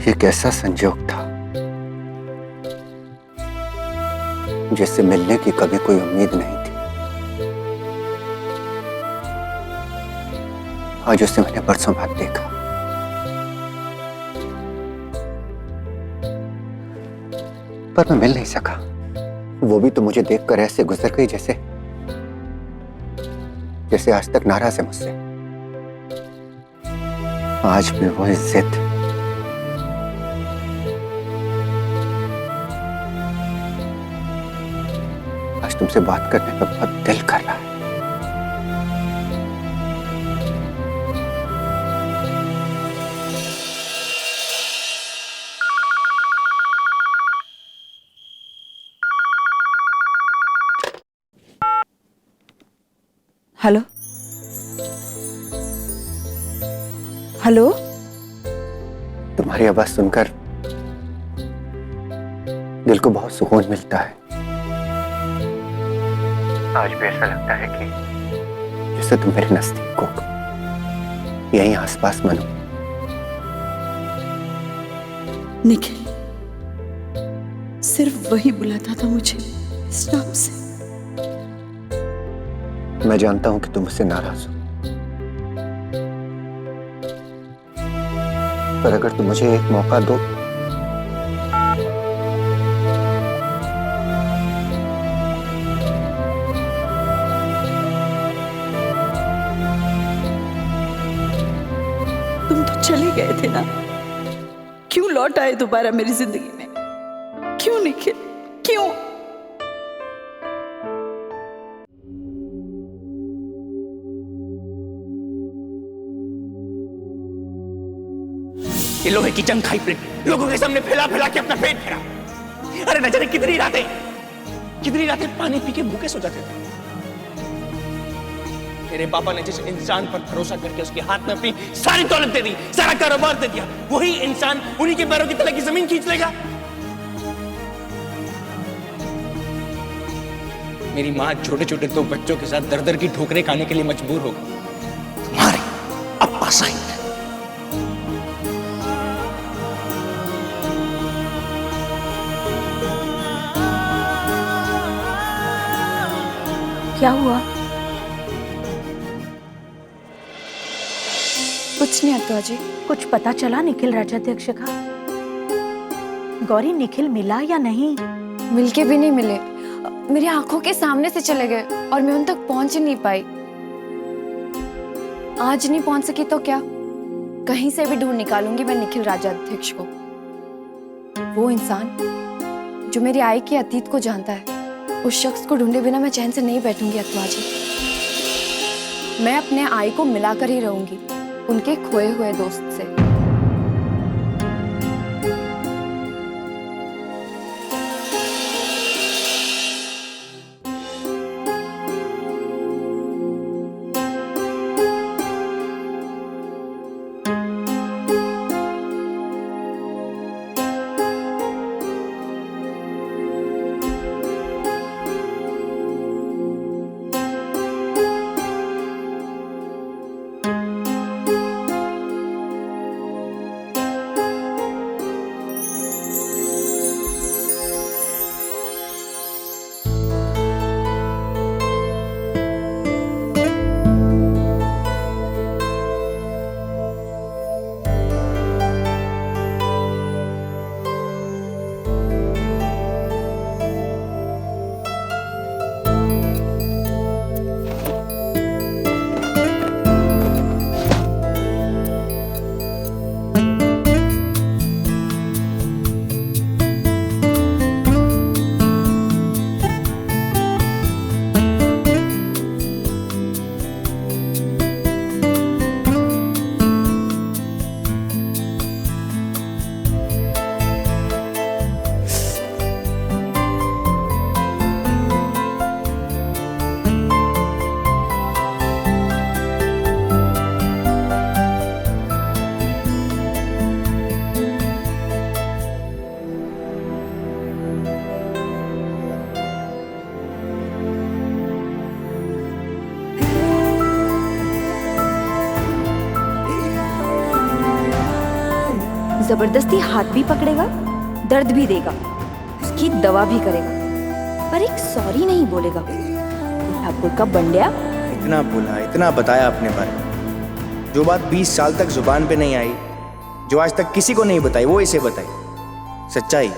ये कैसा संजोग था जिससे मिलने की कभी कोई उम्मीद नहीं थी। आज उसे मैंने परसों बाद देखा। पर मैं मिल नहीं सका। वो भी तो मुझे देखकर ऐसे गुजर गई जैसे जैसे आज तक नाराज है मुझसे। आज भी वो जिद। आज तुमसे बात करने का बहुत दिल कर रहा है। Hello hello. तुम्हारी आवाज सुनकर दिल को बहुत सुकून मिलता है। आज भी ऐसा लगता है कि जैसे तुम मेरे नजदीक हो, यहीं आसपास मनो। निखिल, सिर्फ वही बुलाता था मुझे इस नाम से। मैं जानता हूं कि तुम मुझसे नाराज हो, पर अगर तुम मुझे एक मौका दो तुम तो चले गए थे ना, क्यों लौट आए दोबारा मेरी जिंदगी में? क्यों निखिल, क्यों? ये लोहे की जंग खाई प्रिंट लोगों के सामने फैला फैला के अपना पेट भरा। अरे न जाने कितनी रातें पानी पी के भूखे सो जाते थे। मेरे पापा ने जिस इंसान पर भरोसा करके उसके हाथ में अपनी सारी दौलत दे दी, सारा कारोबार दे दिया, वही इंसान उन्हीं के पैरों की तले की जमीन खींच लेगा। मेरी मां छोटे छोटे 2 बच्चों के साथ दर दर की ठोकरें खाने के लिए मजबूर हो गई। तुम्हारे अब्बा साहिब क्या हुआ? कुछ नहीं अत्वा जी। कुछ पता चला निखिल राज्याध्यक्ष का? गौरी, निखिल मिला या नहीं? मिलके भी नहीं मिले, मेरी आंखों के सामने से चले गए और मैं उन तक पहुंच ही नहीं पाई। आज नहीं पहुंच सकी तो क्या, कहीं से भी ढूंढ निकालूंगी मैं निखिल राज्याध्यक्ष को। वो इंसान जो मेरी आई के अतीत को जानता है, उस शख्स को ढूंढे बिना मैं चैन से नहीं बैठूंगी अत्वा जी। मैं अपने आई को मिलाकर ही रहूंगी उनके खोए हुए दोस्त से। जबरदस्ती हाथ भी पकड़ेगा, दर्द भी देगा, उसकी दवा भी करेगा, पर एक सॉरी नहीं बोलेगा। ठाकुर का बंडिया। इतना बोला, इतना बताया अपने बारे में, जो बात 20 साल तक जुबान पे नहीं आई, जो आज तक किसी को नहीं बताई, वो इसे बताई। सच्चाई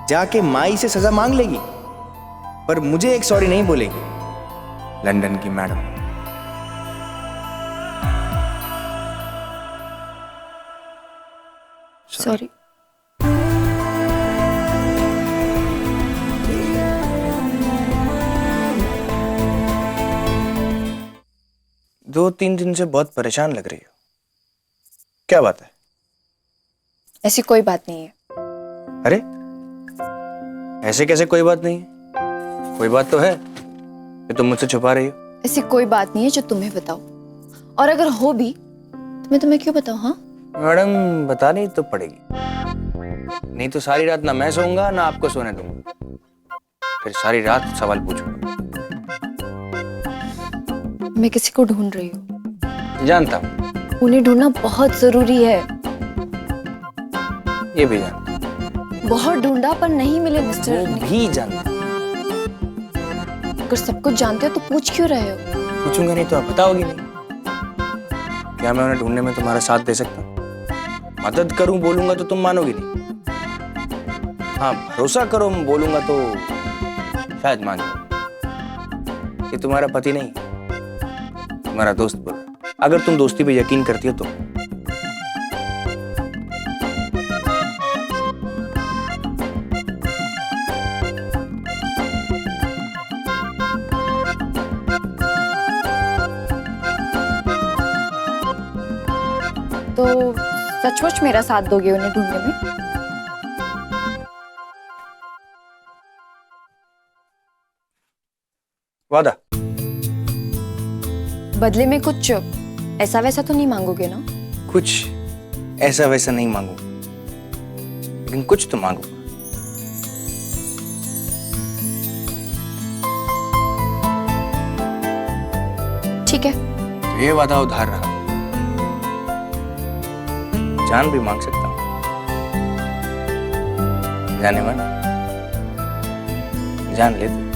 जाके माई से सजा मांग लेगी, पर मुझे एक सॉरी नहीं बोलेगी। लंदन की मैडम। सॉरी। दो तीन दिन से बहुत परेशान लग रही हो, क्या बात है? ऐसी कोई बात नहीं है। अरे ऐसे कैसे कोई बात नहीं है? कोई बात तो है कि तुम मुझसे छुपा रही हो। ऐसी कोई बात नहीं है जो तुम्हें बताओ, और अगर हो भी तो मैं तुम्हें क्यों बताऊं? हाँ मैडम, बतानी तो पड़ेगी, नहीं तो सारी रात ना मैं सोऊंगा ना आपको सोने दूंगा, फिर सारी रात सवाल पूछूंगा। मैं किसी को ढूंढ रही हूँ। जानता हूँ। उन्हें ढूंढना बहुत जरूरी है। ये भी जानता बहुत ढूंढा पर नहीं मिले मिस्टर। हूँ, भी जानता हूँ। अगर सब कुछ जानते हो तो पूछ क्यों रहे हो? पूछूंगा नहीं तो आप बताओगी नहीं। क्या मैं उन्हें ढूंढने में तुम्हारा साथ दे सकता हूँ? मदद करूं बोलूंगा तो तुम मानोगी नहीं। हाँ, भरोसा करो बोलूंगा तो शायद मान जाओ। ये तुम्हारा पति नहीं, तुम्हारा दोस्त बोल। अगर तुम दोस्ती पे यकीन करती हो तो। तो सचमुच मेरा साथ दोगे उन्हें ढूंढने में? वादा। बदले में कुछ ऐसा वैसा तो नहीं मांगोगे ना? कुछ ऐसा वैसा नहीं मांगूंगा, लेकिन कुछ तो मांगूंगा। ठीक है। तो ये वादा उधार रहा। जान भी मांग सकता हूं। जाने मन जान ले तू।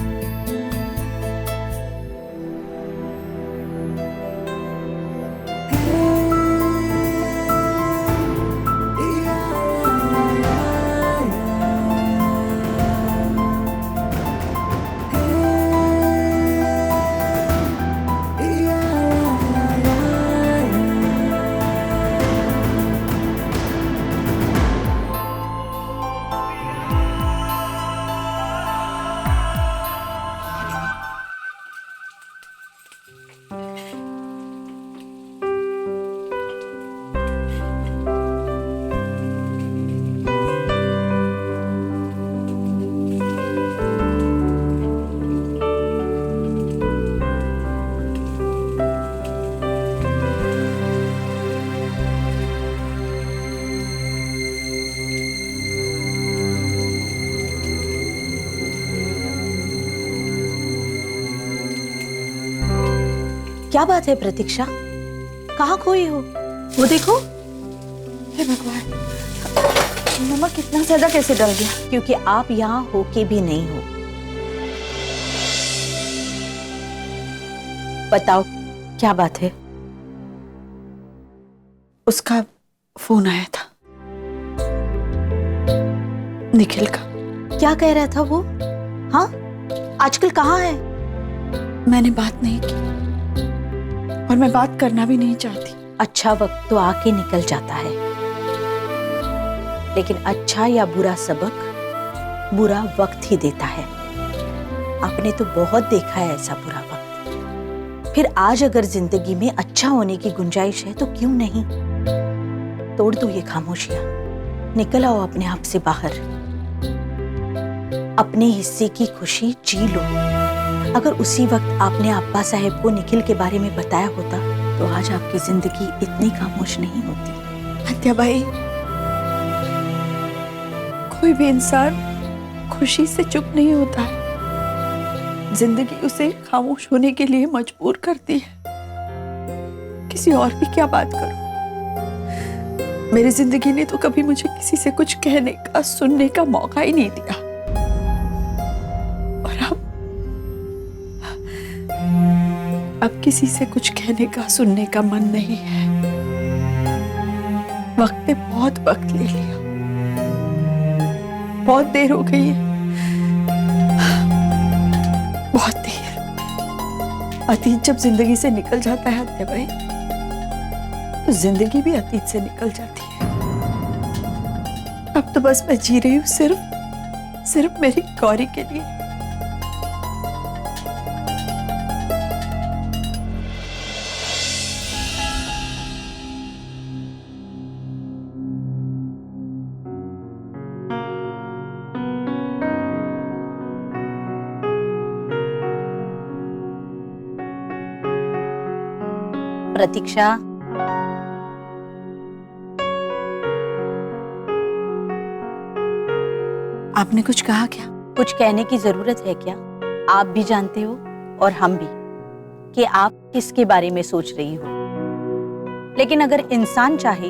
क्या बात है प्रतीक्षा, कहाँ खोई हो? वो देखो। हे भगवान, नमक इतना ज्यादा कैसे डल गया? क्योंकि आप यहाँ होके भी नहीं हो। बताओ क्या बात है? उसका फोन आया था, निखिल का। क्या कह रहा था वो? हाँ, आजकल कहाँ है? मैंने बात नहीं की और मैं बात करना भी नहीं चाहती। अच्छा वक्त तो आके निकल जाता है, लेकिन अच्छा या बुरा सबक बुरा वक्त ही देता है। आपने तो बहुत देखा है ऐसा बुरा वक्त। फिर आज अगर जिंदगी में अच्छा होने की गुंजाइश है तो क्यों नहीं? तोड़ दो ये खामोशियां, निकल आओ अपने आप से बाहर, अपने हिस्से की खुशी जी लो। अगर उसी वक्त आपने अब्बा साहब को निखिल के बारे में बताया होता तो आज आपकी जिंदगी इतनी खामोश नहीं होती। हत्या भाई, कोई भी इंसान खुशी से चुप नहीं होता है। जिंदगी उसे खामोश होने के लिए मजबूर करती है। किसी और की क्या बात करूं? मेरी जिंदगी ने तो कभी मुझे किसी से कुछ कहने का, सुनने का मौका ही नहीं दिया। और अब किसी से कुछ कहने का, सुनने का मन नहीं है। वक्त ने बहुत वक्त ले लिया, बहुत देर हो गई है, बहुत देर। अतीत जब जिंदगी से निकल जाता है अत्या भाई, तो जिंदगी भी अतीत से निकल जाती है। अब तो बस मैं जी रही हूँ सिर्फ मेरी गौरी के लिए। प्रतीक्षा, आपने कुछ कहा क्या? कुछ कहने की जरूरत है क्या? आप भी जानते हो और हम भी कि आप किसके बारे में सोच रही हो। लेकिन अगर इंसान चाहे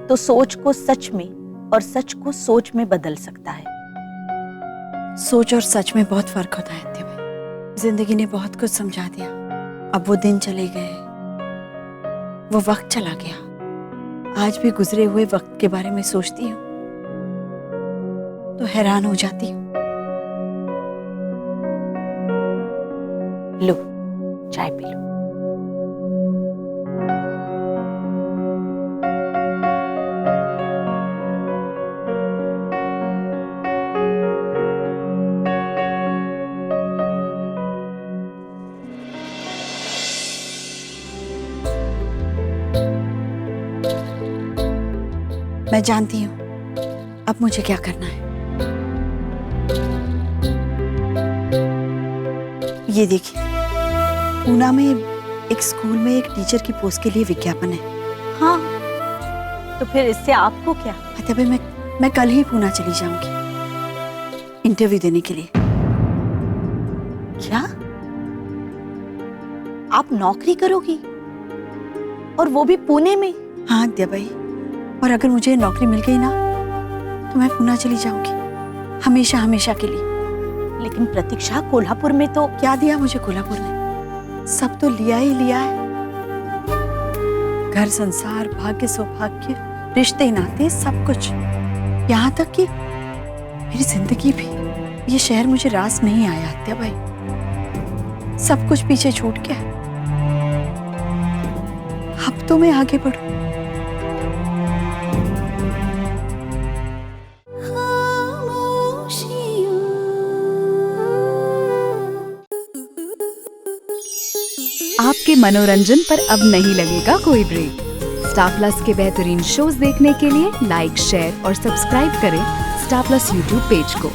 तो सोच को सच में और सच को सोच में बदल सकता है। सोच और सच में बहुत फर्क होता है अत्या भाई। जिंदगी ने बहुत कुछ समझा दिया। अब वो दिन चले गए, वो वक्त चला गया। आज भी गुजरे हुए वक्त के बारे में सोचती हूँ तो हैरान हो जाती हूँ। लो, चाय पी लो। मैं जानती हूँ अब मुझे क्या करना है। ये देखिए, पूना में एक स्कूल में एक टीचर की पोस्ट के लिए विज्ञापन है। हाँ, तो फिर इससे आपको क्या? अत्या भाई, मैं कल ही पूना चली जाऊंगी इंटरव्यू देने के लिए। क्या? आप नौकरी करोगी? और वो भी पुणे में? हाँ अत्या भाई, और अगर मुझे नौकरी मिल गई ना तो मैं पूना चली जाऊंगी हमेशा हमेशा के लिए। लेकिन प्रतीक्षा, कोल्हापुर में तो क्या दिया मुझे कोल्हापुर ने? सब तो लिया ही लिया है। घर, संसार, भाग्य, सौभाग्य, रिश्ते, नाते, सब कुछ। यहाँ तक कि मेरी जिंदगी भी। ये शहर मुझे रास नहीं आया अत्या भाई, सब कुछ पीछे छूट गया। अब तो मैं आगे बढ़ूं। आपके मनोरंजन पर अब नहीं लगेगा कोई ब्रेक। स्टार प्लस के बेहतरीन शोज देखने के लिए लाइक, शेयर और सब्सक्राइब करें स्टार प्लस यूट्यूब पेज को।